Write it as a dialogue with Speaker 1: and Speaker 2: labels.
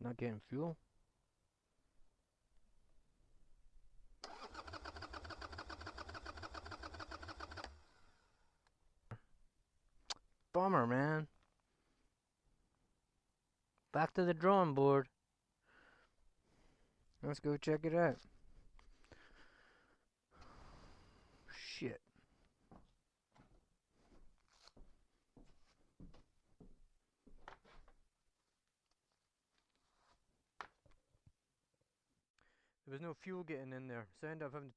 Speaker 1: Not getting fuel. Bummer, man. Back to the drawing board. Let's go check it out. Shit. There was no fuel getting in there, so I ended up having to take